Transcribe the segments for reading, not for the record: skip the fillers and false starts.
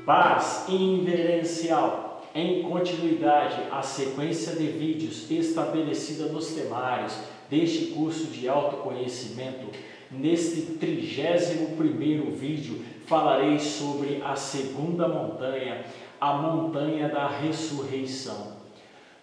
Paz inverencial. Em continuidade à sequência de vídeos estabelecida nos temários deste curso de autoconhecimento, neste 31º vídeo falarei sobre a segunda montanha, a montanha da ressurreição.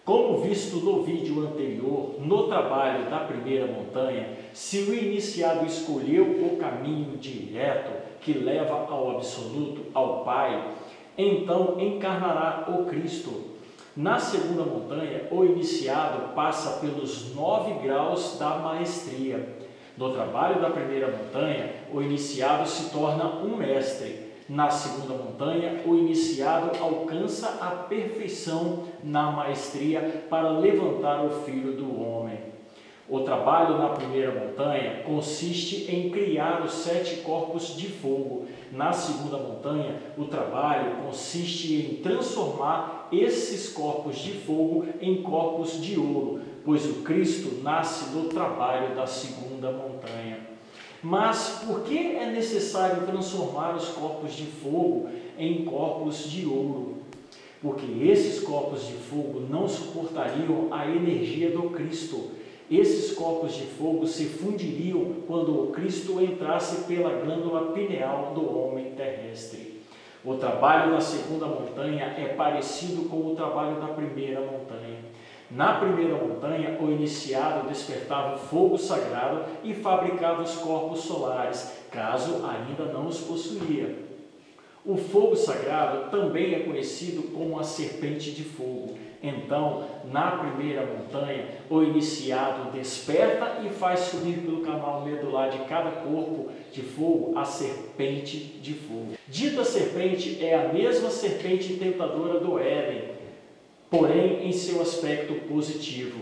Como visto no vídeo anterior, no trabalho da primeira montanha, se o iniciado escolheu o caminho direto que leva ao absoluto, ao Pai, então encarnará o Cristo. Na segunda montanha, o iniciado passa pelos 9 graus da maestria. No trabalho da primeira montanha, o iniciado se torna um mestre. Na segunda montanha, o iniciado alcança a perfeição na maestria para levantar o Filho do Homem. O trabalho na primeira montanha consiste em criar os 7 corpos de fogo. Na segunda montanha, o trabalho consiste em transformar esses corpos de fogo em corpos de ouro, pois o Cristo nasce do trabalho da segunda montanha. Mas por que é necessário transformar os corpos de fogo em corpos de ouro? Porque esses corpos de fogo não suportariam a energia do Cristo. Esses corpos de fogo se fundiriam quando o Cristo entrasse pela glândula pineal do homem terrestre. O trabalho da segunda montanha é parecido com o trabalho da primeira montanha. Na primeira montanha, o iniciado despertava o fogo sagrado e fabricava os corpos solares, caso ainda não os possuía. O fogo sagrado também é conhecido como a serpente de fogo. Então, na primeira montanha, o iniciado desperta e faz subir pelo canal medular de cada corpo de fogo a serpente de fogo. Dita serpente é a mesma serpente tentadora do Éden, porém em seu aspecto positivo.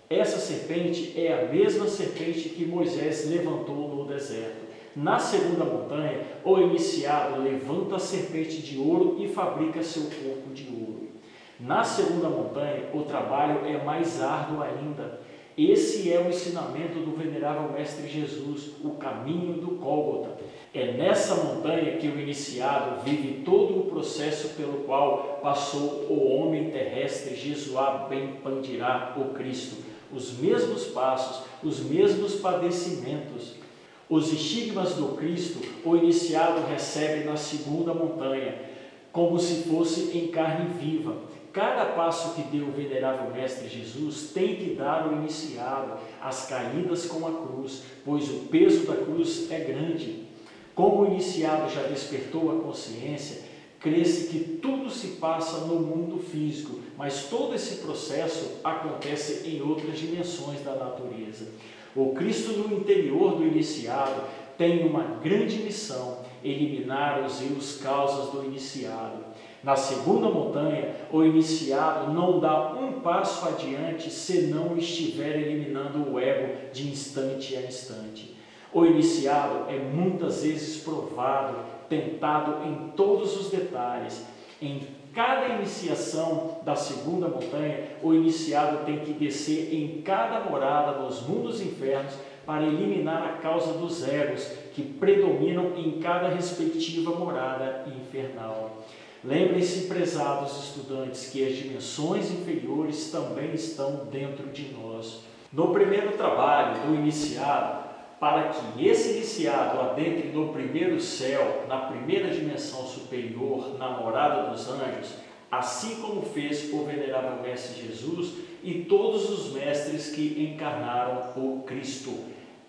Essa serpente é a mesma serpente que Moisés levantou no deserto. Na segunda montanha, o iniciado levanta a serpente de ouro e fabrica seu corpo de ouro. Na segunda montanha, o trabalho é mais árduo ainda. Esse é o ensinamento do venerável Mestre Jesus, o caminho do Gólgota. É nessa montanha que o iniciado vive todo o processo pelo qual passou o homem terrestre Jesuá Ben Pandirá, o Cristo. Os mesmos passos, os mesmos padecimentos. Os estigmas do Cristo, o iniciado recebe na segunda montanha, como se fosse em carne viva. Cada passo que deu o venerável Mestre Jesus tem que dar ao iniciado as caídas com a cruz, pois o peso da cruz é grande. Como o iniciado já despertou a consciência, crê-se que tudo se passa no mundo físico, mas todo esse processo acontece em outras dimensões da natureza. O Cristo no interior do iniciado tem uma grande missão: eliminar os erros causas do iniciado. Na segunda montanha, o iniciado não dá um passo adiante se não estiver eliminando o ego de instante a instante. O iniciado é muitas vezes provado, tentado em todos os detalhes. Em cada iniciação da segunda montanha, o iniciado tem que descer em cada morada nos mundos infernos para eliminar a causa dos egos que predominam em cada respectiva morada infernal. Lembrem-se, prezados estudantes, que as dimensões inferiores também estão dentro de nós. No primeiro trabalho do iniciado, para que esse iniciado adentre no primeiro céu, na primeira dimensão superior, na morada dos anjos, assim como fez o venerável Mestre Jesus e todos os mestres que encarnaram o Cristo,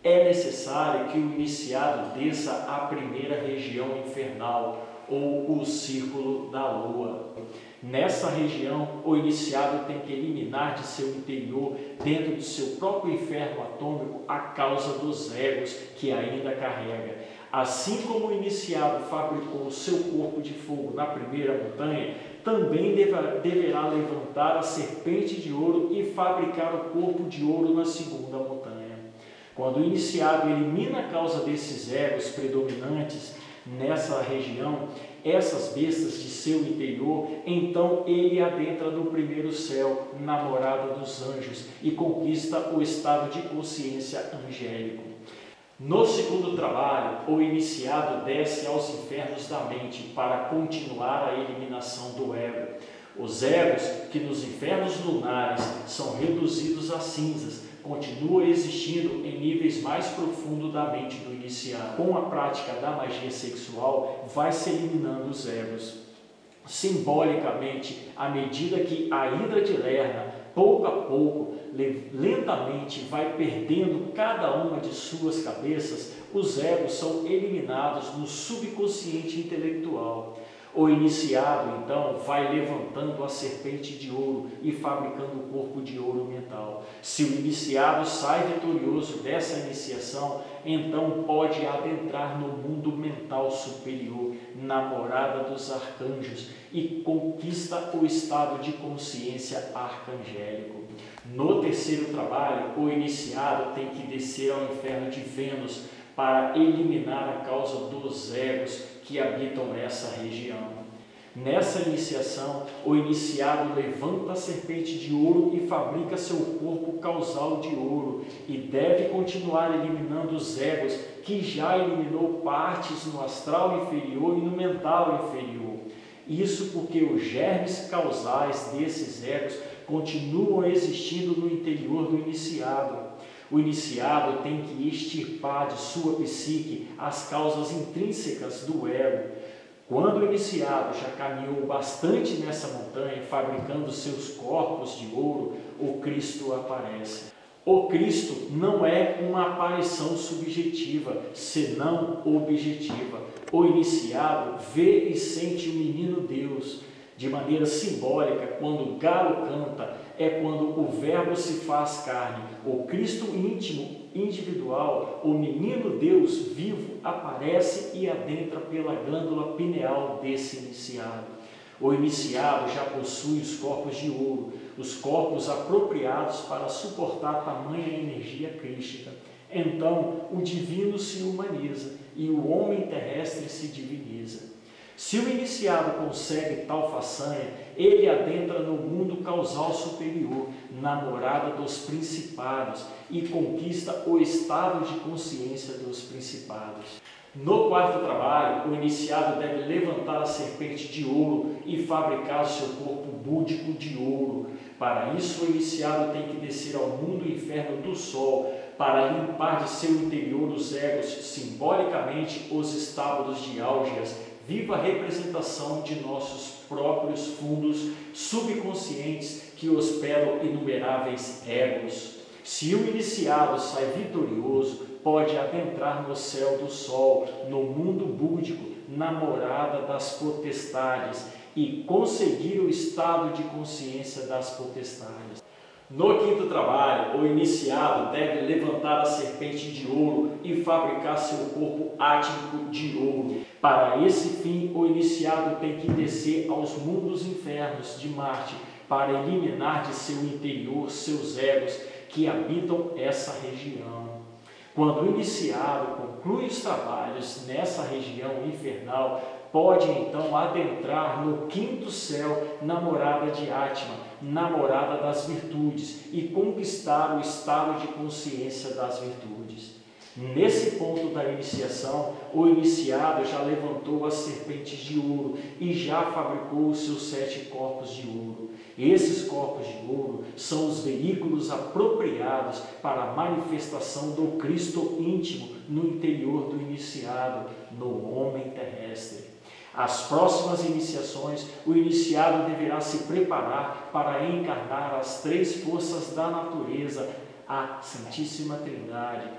é necessário que o iniciado desça à primeira região infernal, ou o círculo da lua. Nessa região, o iniciado tem que eliminar de seu interior, dentro do seu próprio inferno atômico, a causa dos egos que ainda carrega. Assim como o iniciado fabricou o seu corpo de fogo na primeira montanha, também deverá levantar a serpente de ouro e fabricar o corpo de ouro na segunda montanha. Quando o iniciado elimina a causa desses egos predominantes nessa região, essas bestas de seu interior, então ele adentra no primeiro céu, na morada dos anjos, e conquista o estado de consciência angélico. No segundo trabalho, o iniciado desce aos infernos da mente para continuar a eliminação do ego. Os egos, que nos infernos lunares são reduzidos a cinzas, continuam existindo em níveis mais profundos da mente do iniciado. Com a prática da magia sexual, vai se eliminando os egos. Simbolicamente, à medida que a hidra de Lerna, pouco a pouco, lentamente vai perdendo cada uma de suas cabeças, os egos são eliminados no subconsciente intelectual. O iniciado, então, vai levantando a serpente de ouro e fabricando o corpo de ouro mental. Se o iniciado sai vitorioso dessa iniciação, então pode adentrar no mundo mental superior, na morada dos arcanjos, e conquista o estado de consciência arcangélico. No terceiro trabalho, o iniciado tem que descer ao inferno de Vênus para eliminar a causa dos egos que habitam essa região. Nessa iniciação, o iniciado levanta a serpente de ouro e fabrica seu corpo causal de ouro, e deve continuar eliminando os egos, que já eliminou partes no astral inferior e no mental inferior. Isso porque os germes causais desses egos continuam existindo no interior do iniciado. O iniciado tem que extirpar de sua psique as causas intrínsecas do ego. Quando o iniciado já caminhou bastante nessa montanha, fabricando seus corpos de ouro, o Cristo aparece. O Cristo não é uma aparição subjetiva, senão objetiva. O iniciado vê e sente o menino Deus. De maneira simbólica, quando o galo canta, é quando o Verbo se faz carne. O Cristo íntimo, individual, o menino Deus vivo, aparece e adentra pela glândula pineal desse iniciado. O iniciado já possui os corpos de ouro, os corpos apropriados para suportar tamanha energia crística. Então, o divino se humaniza e o homem terrestre se diviniza. Se o iniciado consegue tal façanha, ele adentra no mundo causal superior, na morada dos principados, e conquista o estado de consciência dos principados. No quarto trabalho, o iniciado deve levantar a serpente de ouro e fabricar seu corpo búdico de ouro. Para isso, o iniciado tem que descer ao mundo inferno do sol, para limpar de seu interior os egos, simbolicamente os estábulos de Álgias, viva representação de nossos próprios fundos subconscientes que hospedam inumeráveis egos. Se o iniciado sai vitorioso, pode adentrar no céu do sol, no mundo búdico, na morada das potestades, e conseguir o estado de consciência das potestades. No quinto trabalho, o iniciado deve levantar a serpente de ouro e fabricar seu corpo átmico de ouro. Para esse fim, o iniciado tem que descer aos mundos infernos de Marte para eliminar de seu interior seus egos que habitam essa região. Quando o iniciado conclui os trabalhos nessa região infernal, pode então adentrar no quinto céu, na morada de Atma, na morada das virtudes, e conquistar o estado de consciência das virtudes. Nesse ponto da iniciação, o iniciado já levantou as serpentes de ouro e já fabricou os seus 7 corpos de ouro. Esses corpos de ouro são os veículos apropriados para a manifestação do Cristo íntimo no interior do iniciado, no homem terrestre. As próximas iniciações, o iniciado deverá se preparar para encarnar as 3 forças da natureza, a Santíssima Trindade.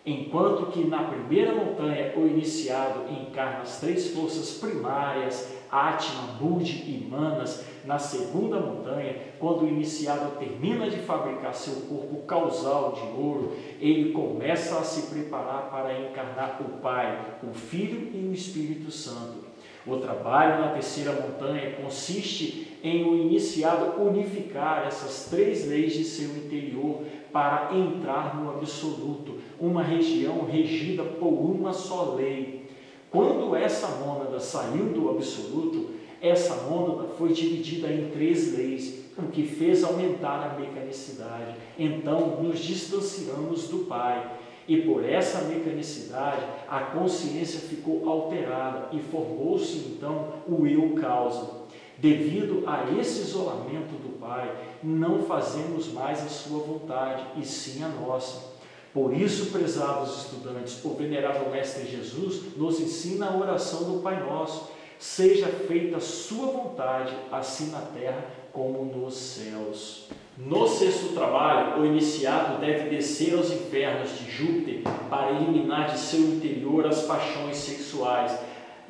Enquanto que na primeira montanha o iniciado encarna as 3 forças primárias, Atma, Buddhi e Manas, na segunda montanha, quando o iniciado termina de fabricar seu corpo causal de ouro, ele começa a se preparar para encarnar o Pai, o Filho e o Espírito Santo. O trabalho na terceira montanha consiste em o iniciado unificar essas 3 leis de seu interior para entrar no absoluto, uma região regida por uma só lei. Quando essa mônada saiu do absoluto, essa mônada foi dividida em 3 leis, o que fez aumentar a mecanicidade. Então nos distanciamos do Pai. E por essa mecanicidade, a consciência ficou alterada e formou-se então o eu causa. Devido a esse isolamento do Pai, não fazemos mais a sua vontade, e sim a nossa. Por isso, prezados estudantes, o venerável Mestre Jesus nos ensina a oração do Pai Nosso: seja feita a sua vontade, assim na terra como nos céus. No sexto trabalho, o iniciado deve descer aos infernos de Júpiter para eliminar de seu interior as paixões sexuais,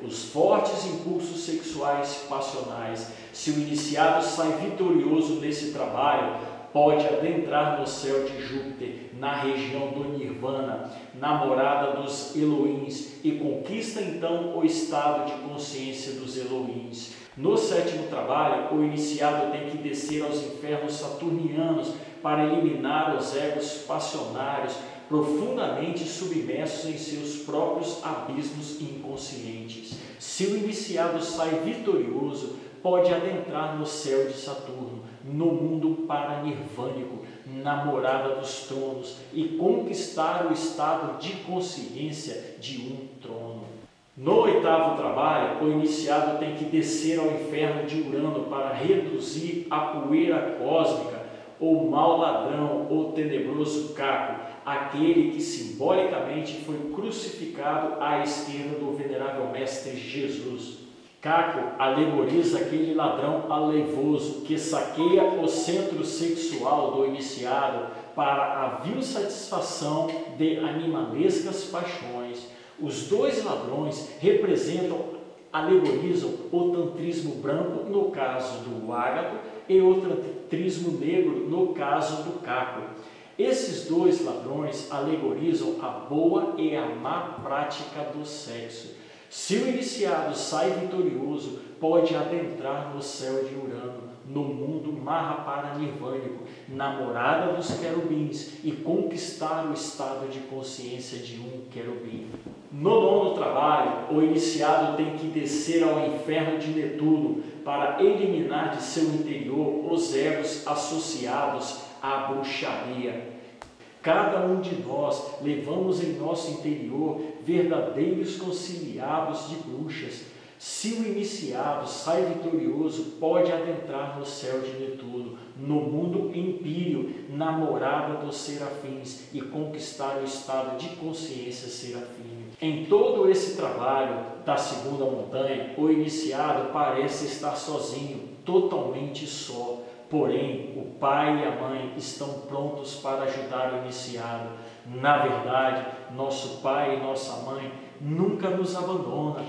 os fortes impulsos sexuais passionais. Se o iniciado sai vitorioso nesse trabalho, pode adentrar no céu de Júpiter, na região do Nirvana, na morada dos Elohims, e conquista então o estado de consciência dos Elohims. No sétimo trabalho, o iniciado tem que descer aos infernos saturnianos para eliminar os egos passionários profundamente submersos em seus próprios abismos inconscientes. Se o iniciado sai vitorioso, pode adentrar no céu de Saturno, no mundo paranirvânico, na morada dos tronos, e conquistar o estado de consciência de um trono. No oitavo trabalho, o iniciado tem que descer ao inferno de Urano para reduzir a poeira cósmica, ou mau ladrão, ou tenebroso Caco, aquele que simbolicamente foi crucificado à esquerda do venerável Mestre Jesus. Caco alegoriza aquele ladrão aleivoso que saqueia o centro sexual do iniciado para a vil satisfação de animalescas paixões. Os dois ladrões alegorizam o tantrismo branco no caso do ágato e o tantrismo negro no caso do Caco. Esses dois ladrões alegorizam a boa e a má prática do sexo. Se o iniciado sai vitorioso, pode adentrar no céu de Urano, no mundo Mahaparanirvânico, na morada dos querubins, e conquistar o estado de consciência de um querubim. No nono trabalho, o iniciado tem que descer ao inferno de Netuno para eliminar de seu interior os egos associados à bruxaria. Cada um de nós levamos em nosso interior verdadeiros conciliados de bruxas. Se o iniciado sai vitorioso, pode adentrar no céu de Netuno, no mundo empírio, na morada dos serafins, e conquistar o estado de consciência serafíneo. Em todo esse trabalho da segunda montanha, o iniciado parece estar sozinho, totalmente só. Porém, o pai e a mãe estão prontos para ajudar o iniciado. Na verdade, nosso pai e nossa mãe nunca nos abandonam.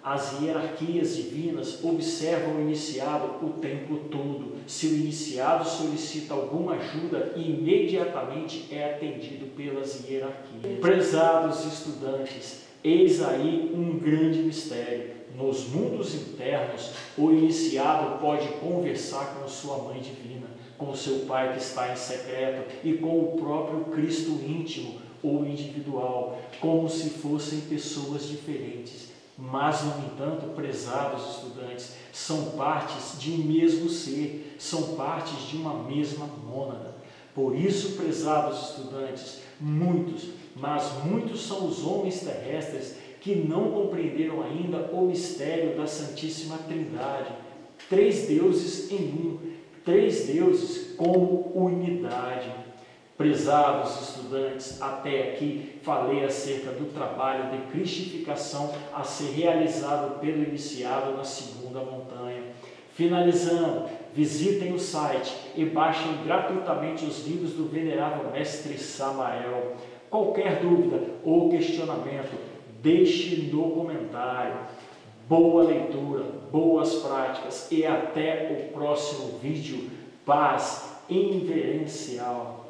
As hierarquias divinas observam o iniciado o tempo todo. Se o iniciado solicita alguma ajuda, imediatamente é atendido pelas hierarquias. Prezados estudantes, eis aí um grande mistério. Nos mundos internos, o iniciado pode conversar com sua mãe divina, com seu pai que está em secreto e com o próprio Cristo íntimo ou individual, como se fossem pessoas diferentes. Mas, no entanto, prezados estudantes, são partes de um mesmo ser, são partes de uma mesma mônada. Por isso, prezados estudantes, muitos, mas muitos são os homens terrestres que não compreenderam ainda o mistério da Santíssima Trindade. 3 deuses em um, 3 deuses como unidade. Prezados estudantes, até aqui falei acerca do trabalho de cristificação a ser realizado pelo iniciado na segunda montanha. Finalizando, visitem o site e baixem gratuitamente os livros do venerável Mestre Samael. Qualquer dúvida ou questionamento, deixe no comentário. Boa leitura, boas práticas e até o próximo vídeo. Paz inverencial.